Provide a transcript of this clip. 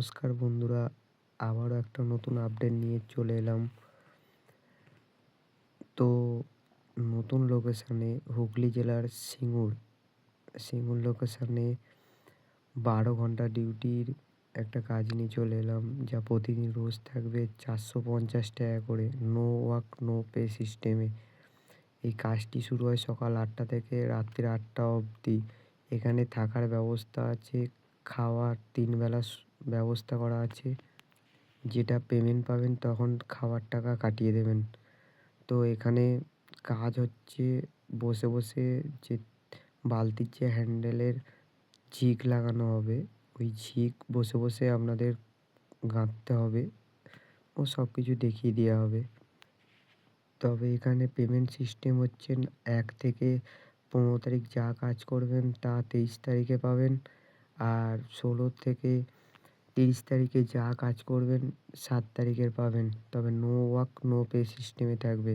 নমস্কার বন্ধুরা, আবারও একটা নতুন আপডেট নিয়ে চলে এলাম। তো নতুন লোকেশানে হুগলি জেলার সিঙ্গুর লোকেশানে 12 ঘন্টা ডিউটির একটা কাজ নিয়ে চলে এলাম, যা প্রতিদিন রোজ থাকবে 450 টাকা করে, নো ওয়ার্ক নো পে সিস্টেমে। এই কাজটি শুরু হয় সকাল 8টা থেকে রাত্রি 8টা অবধি। এখানে থাকার ব্যবস্থা আছে, খাওয়ার 3 বেলা ব্যবস্থা করা আছে। যেটা পেমেন্ট পাবেন তখন খাওয়ার টাকা কাটিয়ে দেবেন। তো এখানে কাজ হচ্ছে বসে বসে যে বালতির যে হ্যান্ডেলের ঝিক লাগানো হবে, ওই ঝিক বসে বসে আপনাদের গাঁথতে হবে ও সব কিছু দেখিয়ে দেওয়া হবে। তবে এখানে পেমেন্ট সিস্টেম হচ্ছে 1 থেকে 15 তারিখ যা কাজ করবেন তা 23 তারিখে পাবেন। আর 16 থেকে 30 তারিখে যা কাজ করবেন 7 তারিখের পাবেন। তবে নো ওয়ার্ক নো পে সিস্টেমে থাকবে।